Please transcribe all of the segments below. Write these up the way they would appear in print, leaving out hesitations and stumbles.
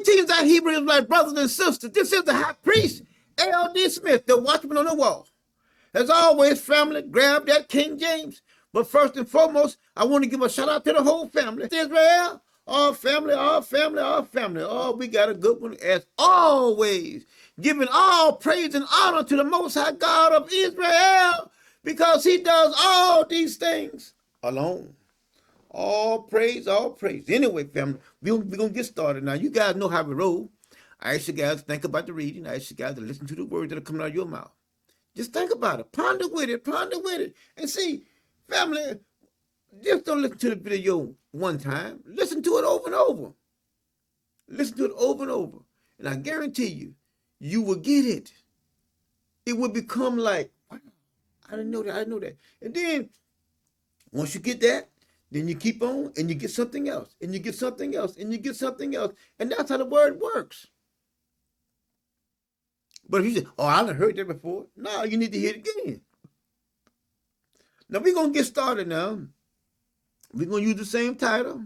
Greetings, our Hebrew Israelite brothers and sisters. This is the high priest, L.D. Smith, the watchman on the wall. As always, family, grab that King James. But first and foremost, I want to give a shout out to the whole family. Israel, all family, all family, all family. Oh, we got a good one as always. Giving all praise and honor to the Most High God of Israel because he does all these things alone. All praise, all praise. Anyway, family, we're going to get started now. You guys know how we roll. I ask you guys to think about the reading. I ask you guys to listen to the words that are coming out of your mouth. Just think about it. Ponder with it. And see, family, just don't listen to the video one time. Listen to it over and over. Listen to it over and over. And I guarantee you, you will get it. It will become like, wow, I didn't know that. And then, once you get that, then you keep on and you get something else. And you get something else. And you get something else. And that's how the word works. But if you say, oh, I done heard that before. No, you need to hear it again. Now, we're going to get started now. We're going to use the same title.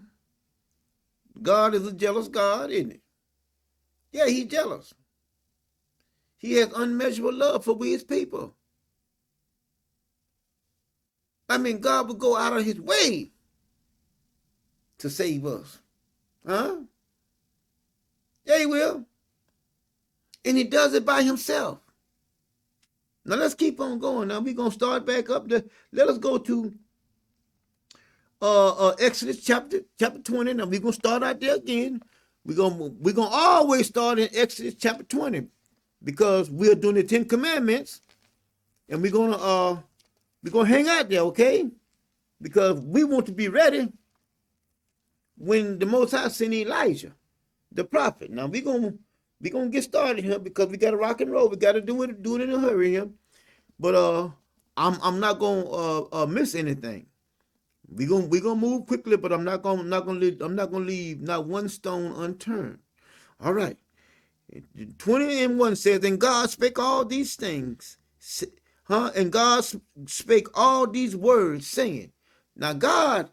God is a jealous God, isn't he? Yeah, he's jealous. He has unmeasurable love for we his people. I mean, God would go out of his way to save us. Huh? Yeah, he will. And he does it by himself. Now, let's keep on going. Now, we're going to start back up. Let us go to Exodus chapter 20. Now, we're going to start out there again. We're going to always start in Exodus chapter 20 because we're doing the 10 Commandments. And we're going to hang out there, okay? Because we want to be ready when the Most High sent Elijah, the prophet. Now, we're going to get started here because we got to rock and roll. We got to do it in a hurry here. But I'm not gonna miss anything. We gonna move quickly, but I'm not gonna leave not one stone unturned. All right. 20:1 says, and God spake all these things, and God spake all these words, saying. Now God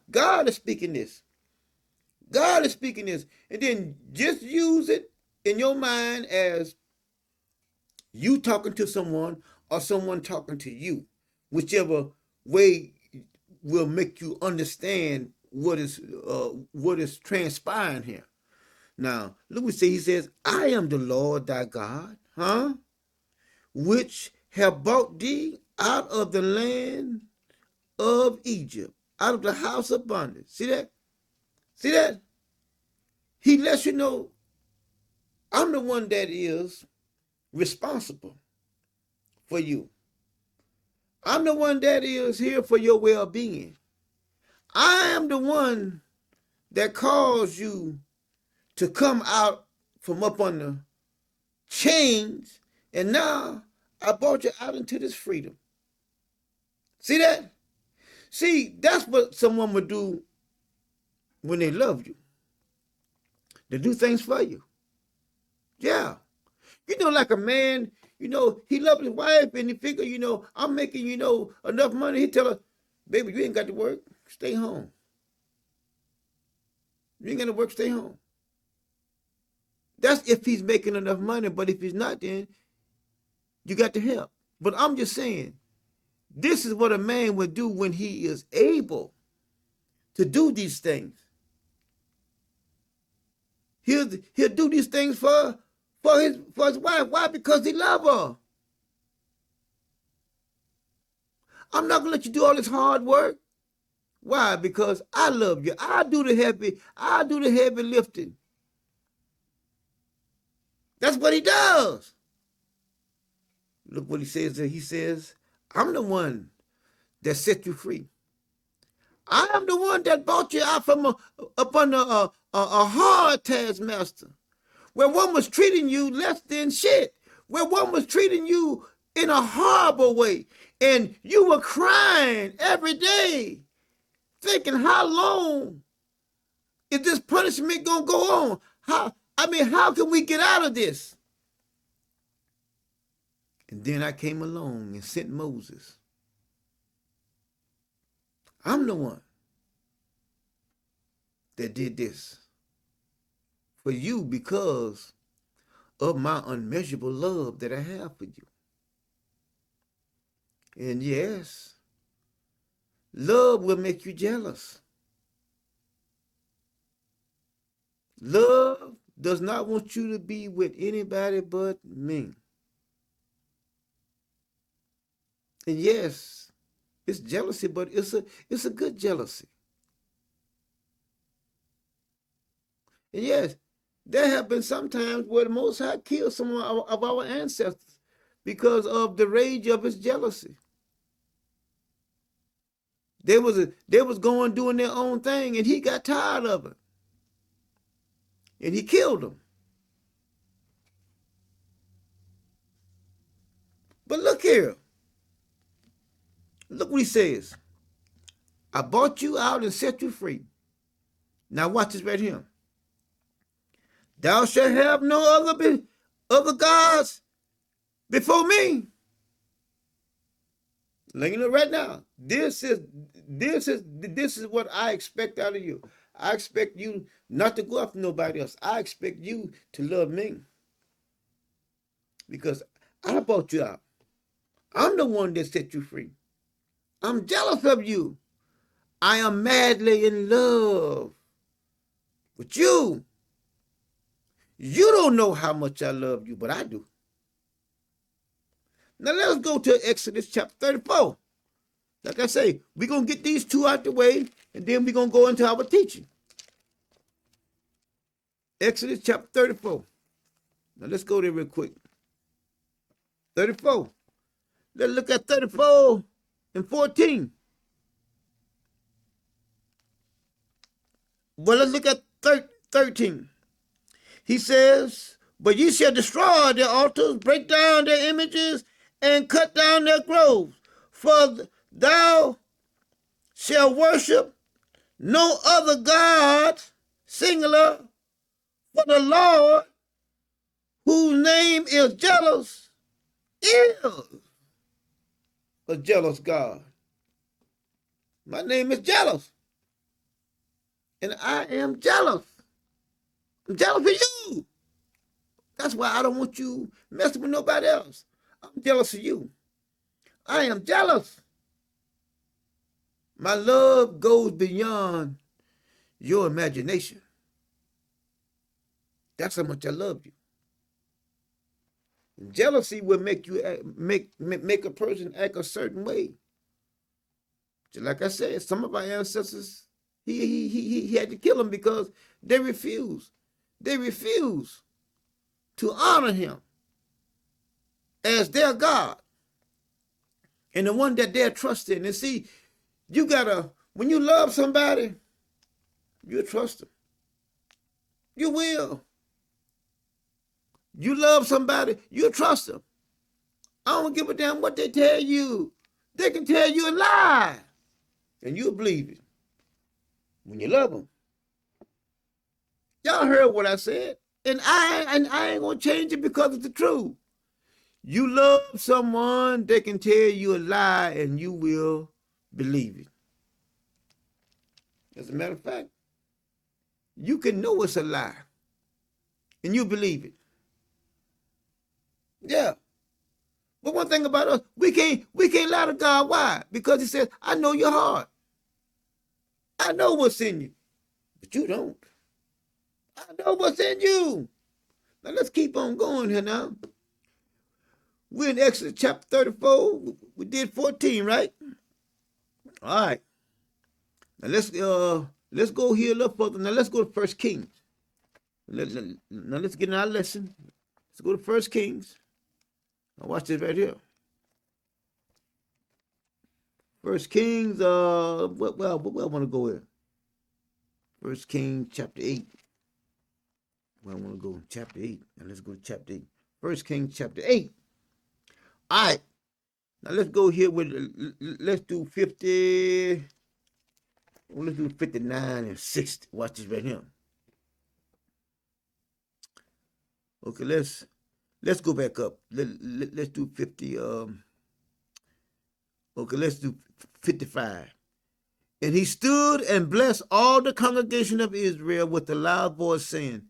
is speaking this. God is speaking this, and then just use it in your mind as you talking to someone or someone talking to you, whichever way will make you understand what is transpiring here. Now, look what he says, I am the Lord thy God, which have brought thee out of the land of Egypt, out of the house of bondage. See that? See that? He lets you know, I'm the one that is responsible for you. I'm the one that is here for your well-being. I am the one that caused you to come out from up on the chains, and now I brought you out into this freedom. See that? See, that's what someone would do when they love you. They do things for you. Yeah. You know, like a man, he loves his wife and he figure, I'm making, enough money. He tell her, baby, you ain't got to work. Stay home. You ain't got to work. Stay home. That's if he's making enough money. But if he's not, then you got to help. But I'm just saying, this is what a man would do when he is able to do these things. He'll do these things for his wife. Why? Because he loves her. I'm not gonna let you do all this hard work. Why? Because I love you. I do the heavy lifting. That's what he does. Look what he says there. He says, I'm the one that set you free. I am the one that brought you out from up under a hard taskmaster, where one was treating you less than shit, where one was treating you in a horrible way, and you were crying every day, thinking, how long is this punishment gonna go on? How can we get out of this? And then I came along and sent Moses. I'm the one that did this for for you because of my unmeasurable love that I have for you. And yes, love will make you jealous. Love does not want you to be with anybody but me. And yes, it's jealousy, but it's a good jealousy. And yes, there have been some times where the Most High killed some of our ancestors because of the rage of his jealousy. They was going doing their own thing, and he got tired of it, and he killed them. But look here, look what he says. I bought you out and set you free. Now watch this right here. Thou shalt have no other gods before me. Let you know right now. This is what I expect out of you. I expect you not to go after nobody else. I expect you to love me because I bought you out. I'm the one that set you free. I'm jealous of you. I am madly in love with you. You don't know how much I love you, but I do. Now let's go to Exodus chapter 34. Like I say, we're going to get these two out the way, and then we're going to go into our teaching. Exodus chapter 34. Now let's go there real quick. 34. Let's look at 34 and 14. Well, let's look at 13. He says, but ye shall destroy their altars, break down their images, and cut down their groves. For thou shalt worship no other God, singular, for the Lord, whose name is jealous, is a jealous God. My name is jealous, and I am jealous. I'm jealous for you. That's why I don't want you messing with nobody else. I'm jealous of you. I am jealous. My love goes beyond your imagination. That's how much I love you. Jealousy will make you make a person act a certain way. Just like I said, some of our ancestors, he had to kill them because they refused. They refused to honor him as their God and the one that they're trusting. And see, you gotta, when you love somebody, you trust them. You will. You love somebody, you trust them. I don't give a damn what they tell you. They can tell you a lie, and you'll believe it when you love them. Y'all heard what I said, and I ain't gonna change it because it's the truth. You love someone, they can tell you a lie, and you will believe it. As a matter of fact, you can know it's a lie, and you believe it. Yeah. But one thing about us, we can't lie to God. Why? Because he says, I know your heart. I know what's in you. But you don't. I know what's in you. Now let's keep on going here now. We're in Exodus chapter 34. We did 14, right? All right. Now let's go here a little further. Now let's go to 1 Kings. Now let's get in our lesson. Let's go to 1 Kings. Now watch this right here. 1 Kings, where I want to go here? 1 Kings chapter 8. Where I want to go, chapter 8. Now let's go to chapter 8. 1 Kings chapter 8. All right. Now let's go here with, let's do 50. Let's do 59 and 60. Watch this right here. Okay, let's go back up. Let's do 50. Okay, let's do 55. And he stood and blessed all the congregation of Israel with a loud voice, saying,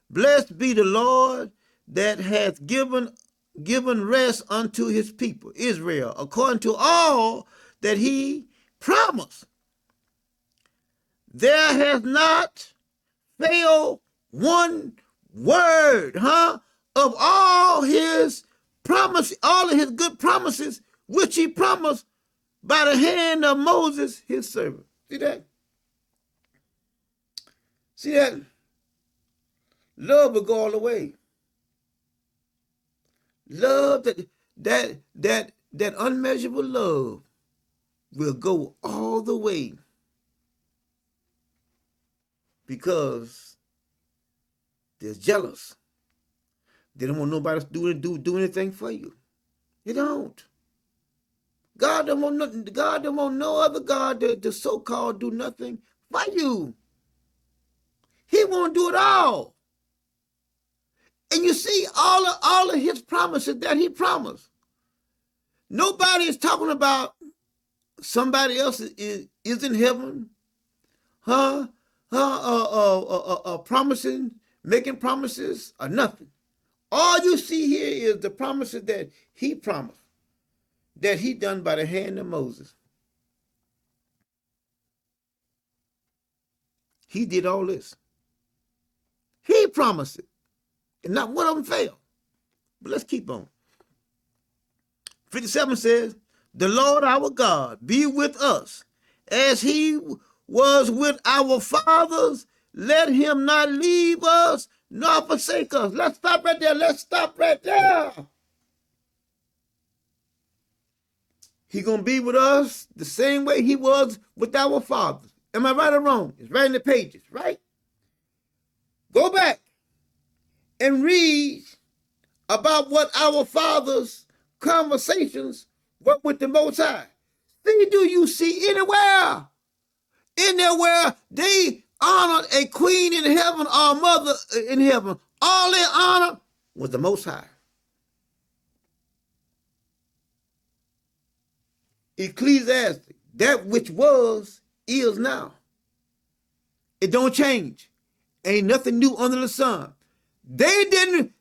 Blessed be the Lord that hath given rest unto his people, Israel, according to all that he promised. There has not failed one word, of all his promise, all of his good promises, which he promised by the hand of Moses, his servant. See that? See that? Love will go all the way. Love that unmeasurable love will go all the way because they're jealous. They don't want nobody to do anything for you. They don't. God don't want nothing. God don't want no other God to so-called do nothing for you. He won't do it all. And you see all of his promises that he promised. Nobody is talking about somebody else is in heaven, promising, making promises or nothing. All you see here is the promises that he promised, that he done by the hand of Moses. He did all this. He promised it. And not one of them failed. But let's keep on. 57 says, the Lord our God be with us as he was with our fathers. Let him not leave us nor forsake us. Let's stop right there. Let's stop right there. He's going to be with us the same way he was with our fathers. Am I right or wrong? It's right in the pages, right? Go back and read about what our fathers' conversations were with the Most High. See, do you see anywhere in there where they honored a queen in heaven or a mother in heaven? All they honored was the Most High. Ecclesiastes, that which was is now. It don't change. Ain't nothing new under the sun. They didn't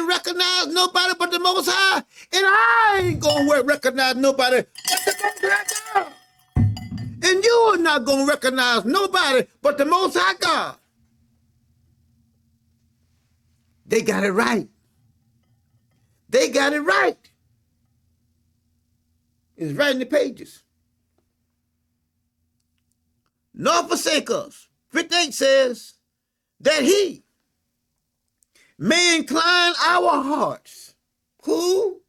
recognize nobody but the Most High, and I ain't gonna recognize nobody but the Most High God. And you are not gonna recognize nobody but the Most High God. They got it right. They got it right. It's right in the pages. Nor forsake us. 58 says that he may incline our hearts. Who?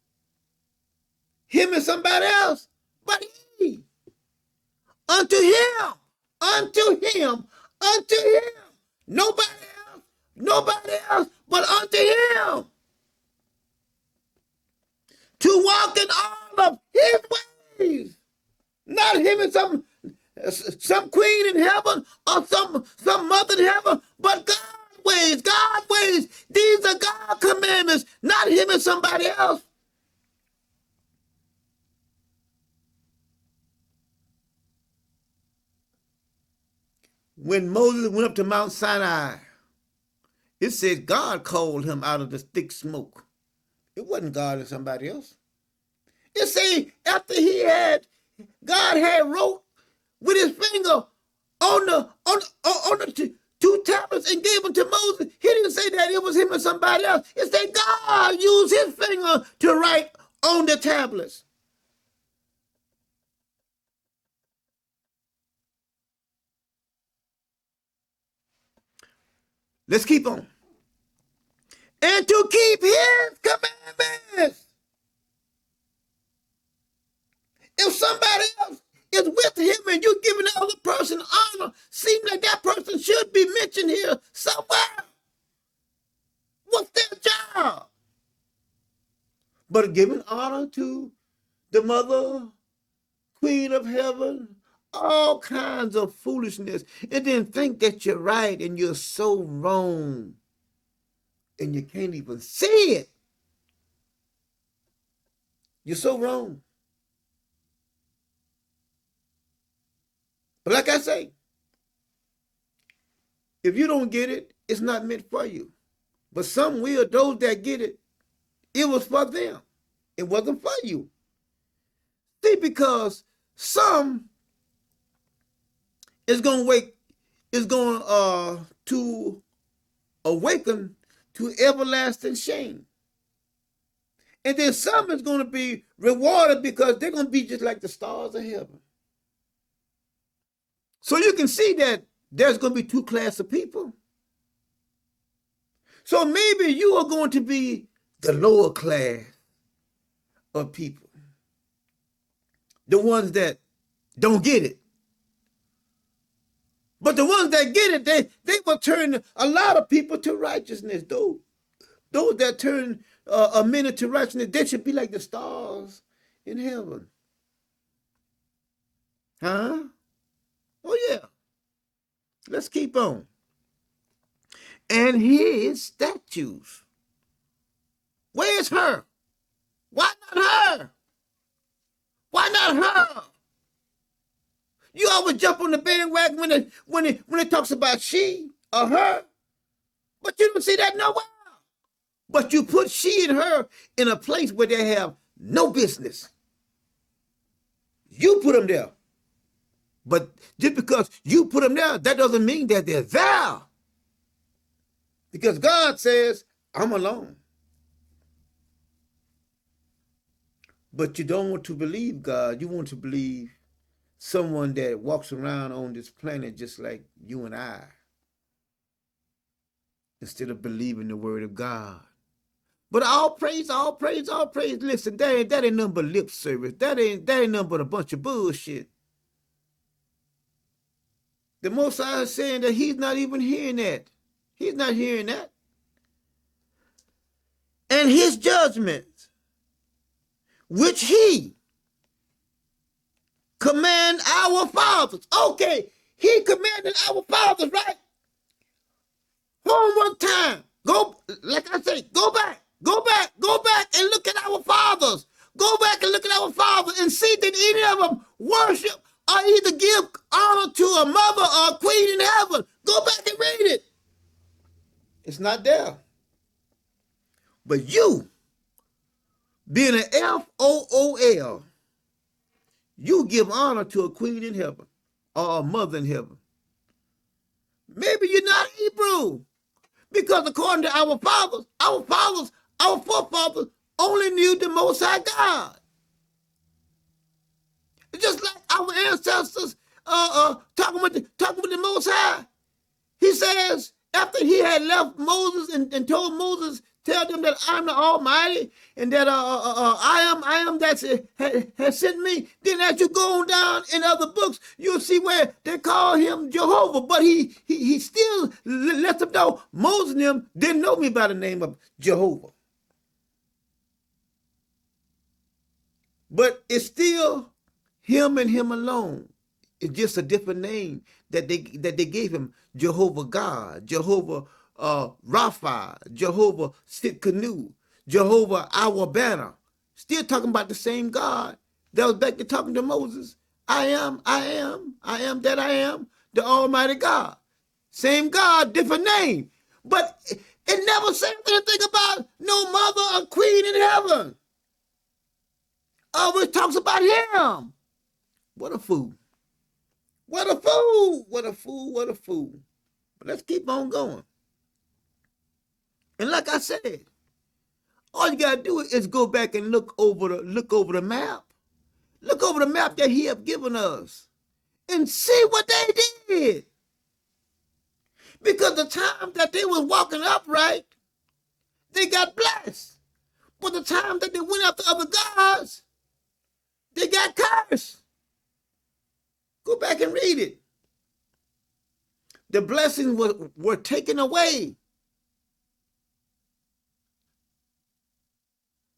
Him and somebody else. But he. Unto him. Unto him. Unto him. Nobody else, but unto him. To walk in all of his ways. Not him and some queen in heaven or some mother in heaven, but God's ways. God's ways. These are God's commandments, not him and somebody else. When Moses went up to Mount Sinai, it says God called him out of the thick smoke. It wasn't God and somebody else. It says after God had wrote with his finger on the two tablets and gave them to Moses. He didn't say that it was him or somebody else. It said God used his finger to write on the tablets. Let's keep on. And to keep his commandments. If somebody else is with him and you're giving the other person honor, seems like that person should be mentioned here somewhere. What's their job? But giving honor to the mother, queen of heaven, all kinds of foolishness, and then think that you're right and you're so wrong and you can't even see it. You're so wrong. But like I say, if you don't get it, it's not meant for you. But some will, those that get it, it was for them. It wasn't for you. See, because some is going to to awaken to everlasting shame. And then some is going to be rewarded because they're going to be just like the stars of heaven. So you can see that there's going to be two classes of people. So maybe you are going to be the lower class of people. The ones that don't get it. But the ones that get it, they will turn a lot of people to righteousness. Those that turn a minute to righteousness, they should be like the stars in heaven. Huh? Oh, yeah. Let's keep on. And his statutes. Where's her? Why not her? Why not her? You always jump on the bandwagon when it talks about she or her, but you don't see that nowhere. But you put she and her in a place where they have no business. You put them there. But just because you put them there, that doesn't mean that they're there. Because God says, I'm alone. But you don't want to believe God. You want to believe someone that walks around on this planet just like you and I, instead of believing the word of God. But all praise, all praise, all praise. Listen, that ain't nothing but lip service. That ain't nothing but a bunch of bullshit. The Most High is saying that he's not even hearing that. He's not hearing that. And his judgments, which he command our fathers. Okay, he commanded our fathers, right? Home one time. Go, like I say, go back and look at our fathers. Go back and look at our fathers and see that any of them worship or either give honor to a mother or a queen in heaven. Go back and read it. It's not there. But you, being an FOOL, you give honor to a queen in heaven or a mother in heaven. Maybe you're not Hebrew. Because according to our forefathers only knew the Most High God. Just like our ancestors talking with the Most High. He says, after he had left Moses and told Moses, tell them that I'm the Almighty and that I am that has sent me. Then as you go on down in other books, you'll see where they call him Jehovah. But he still lets them know Moses and them didn't know me by the name of Jehovah. But it's still him and him alone. It's just a different name that they gave him. Jehovah God, Jehovah Rapha, Jehovah Sitkanu, Jehovah our banner. Still talking about the same God that was back there talking to Moses. I am that I am, the Almighty God. Same God, different name. But it never said anything about no mother or queen in heaven. Always talks about him. What a fool. What a fool. What a fool. What a fool. But let's keep on going. And like I said, all you gotta do is go back and look over the map. Look over the map that he have given us and see what they did. Because the time that they was walking upright, they got blessed. But the time that they went after other gods, they got cursed. Go back and read it. The blessings were taken away.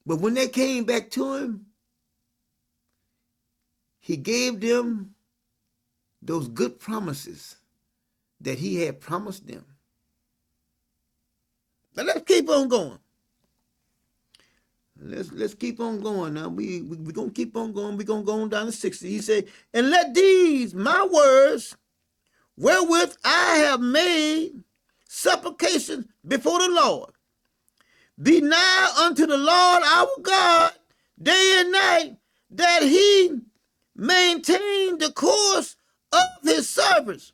But when they came back to him, he gave them those good promises that he had promised them. But let's keep on going. Let's keep on going now. We're going to keep on going. We're going to go on down to 60. He said, and let these, my words, wherewith I have made supplication before the Lord. Be nigh unto the Lord our God day and night, that he maintain the course of his servants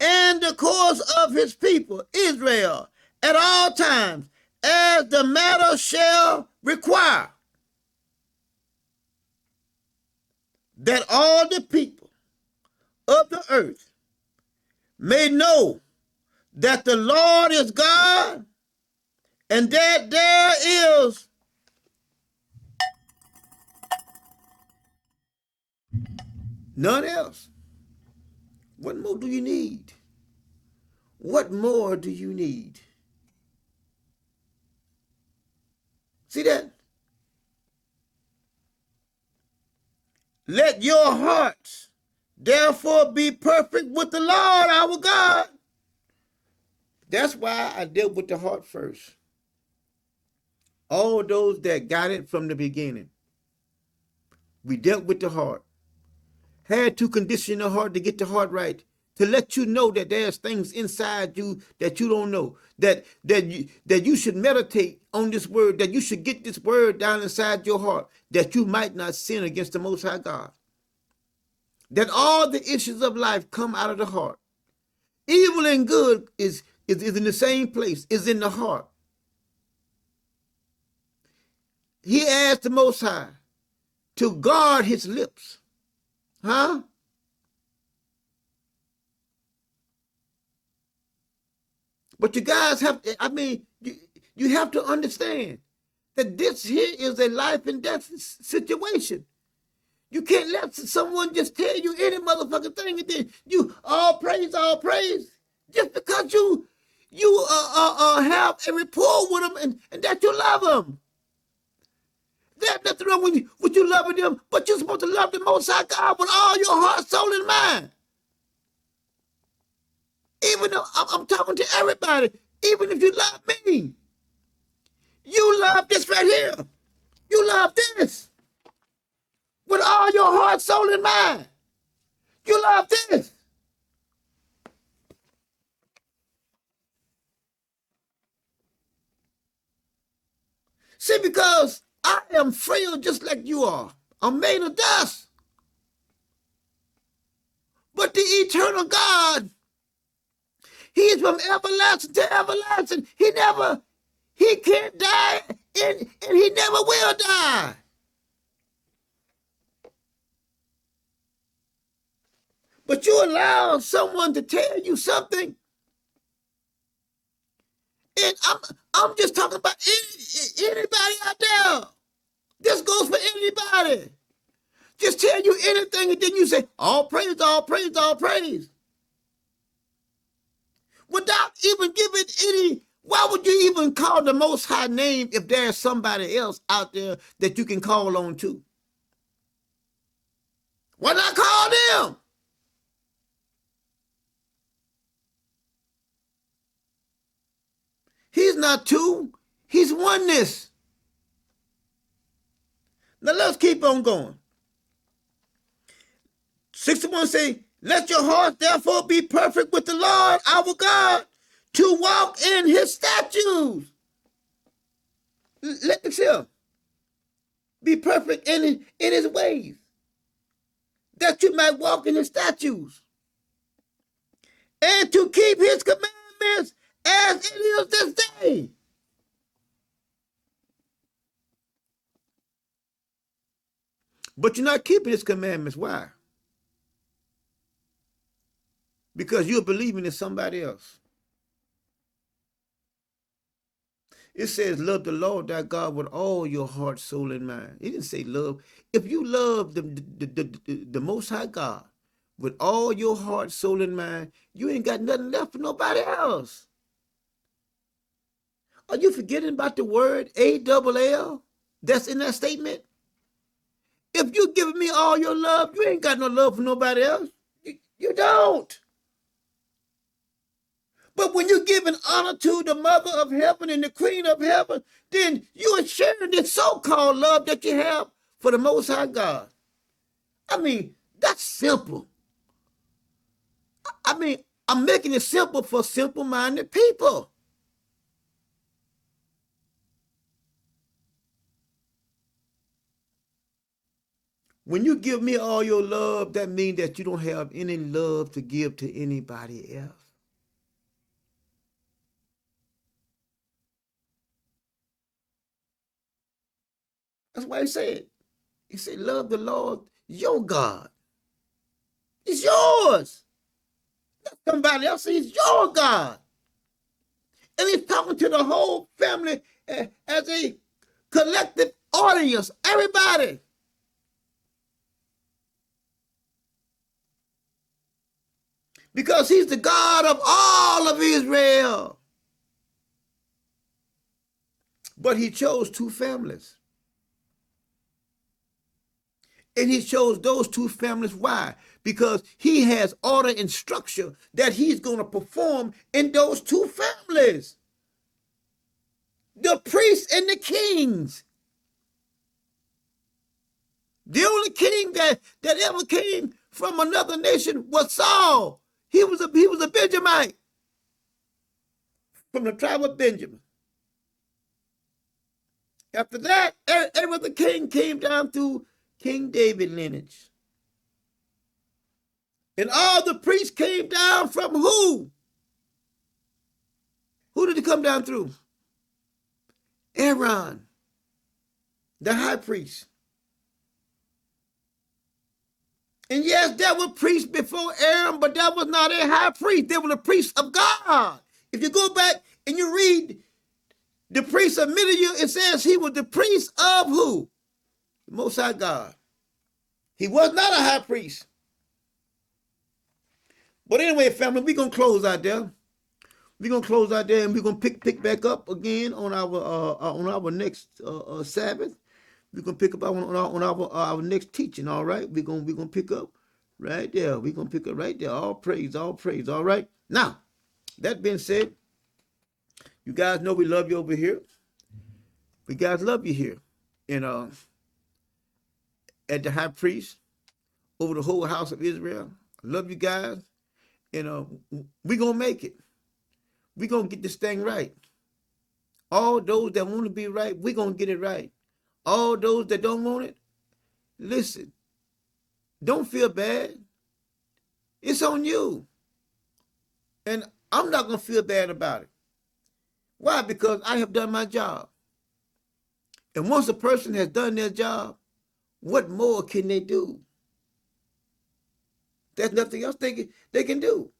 and the course of his people, Israel, at all times, as the matter shall require, that all the people of the earth may know that the Lord is God, and that there is none else. What more do you need? What more do you need? See that? Let your hearts therefore be perfect with the Lord our God. That's why I dealt with the heart first. All those that got it from the beginning, we dealt with the heart. Had to condition the heart to get the heart right, to let you know that there's things inside you that you don't know, that you should meditate on this word, that you should get this word down inside your heart, that you might not sin against the Most High God. That all the issues of life come out of the heart. Evil and good is in the same place, is in the heart. He asked the Most High to guard his lips. Huh? But you guys have to, you have to understand that this here is a life and death situation. You can't let someone just tell you any motherfucking thing and then you all praise, just because you have a rapport with them and that you love them. There's nothing wrong with you loving them, but you're supposed to love the Most High God with all your heart, soul, and mind. Even though I'm talking to everybody, even if you love me, you love this right here. You love this with all your heart, soul, and mind. You love this. See, because I am frail just like you are. I'm made of dust. But the eternal God, he is from everlasting to everlasting. He can't die, and he never will die. But you allow someone to tell you something, and I'm just talking about anybody out there. This goes for anybody. Just tell you anything, and then you say, all praise, all praise, all praise. Without even giving any, why would you even call the Most High name if there's somebody else out there that you can call on to? Why not call them? He's not two, he's oneness. Now let's keep on going. 61 say, let your hearts therefore be perfect with the Lord our God, to walk in his statutes. Let yourself be perfect in his ways, that you might walk in his statutes, and to keep his commandments as it is this day. But you're not keeping his commandments. Why? Because you're believing in somebody else. It says, love the Lord thy God with all your heart, soul, and mind. It didn't say love. If you love the Most High God with all your heart, soul, and mind, you ain't got nothing left for nobody else. Are you forgetting about the word A-double-L that's in that statement? If you giving me all your love, you ain't got no love for nobody else. You don't. But when you're giving honor to the mother of heaven and the queen of heaven, then you are sharing this so-called love that you have for the Most High God. That's simple. I'm making it simple for simple-minded people. When you give me all your love, that means that you don't have any love to give to anybody else. That's why he said, love the Lord, your God. It's yours. Not somebody else. It's your God. And he's talking to the whole family as a collective audience, everybody. Because he's the God of all of Israel. But he chose two families. And he chose those two families. Why? Because he has order and structure that he's going to perform in those two families. The priests and the kings. The only king that ever came from another nation was Saul. He was a Benjamite from the tribe of Benjamin. After that, every other king came down through King David lineage. And all the priests came down from who? Who did it come down through? Aaron, the high priest. And yes, there were priests before Aaron, but that was not a high priest. They were the priests of God. If you go back and you read the priest of Midian, it says he was the priest of who? The Most High God. He was not a high priest. But anyway, family, we're going to close out there. We're going to close out there and we're going to pick back up again on our next Sabbath. We're going to pick up on our next teaching, all right? We're going to pick up right there. We're going to pick up right there. All praise, all right? Now, that being said, you guys know we love you over here. We guys love you here. And at the high priest over the whole house of Israel. I love you guys. And we're going to make it. We're going to get this thing right. All those that want to be right, we're going to get it right. All those that don't want it, listen, don't feel bad. It's on you. And I'm not going to feel bad about it. Why? Because I have done my job. And once a person has done their job, what more can they do? There's nothing else they can do.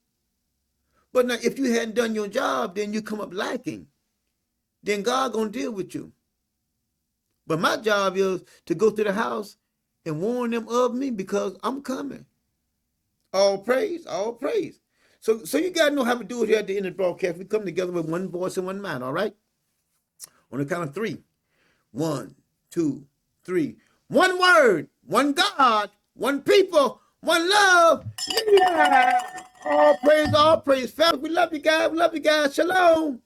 But now, if you hadn't done your job, then you come up lacking. Then God gonna deal with you. But my job is to go to the house and warn them of me because I'm coming. All praise, all praise. So you gotta know how to do it here at the end of the broadcast. We come together with one voice and one mind, all right? On the count of three. 1, 2, 3. One word, one God, one people, one love. Yeah. All praise, all praise. Fellas, we love you guys. We love you guys. Shalom.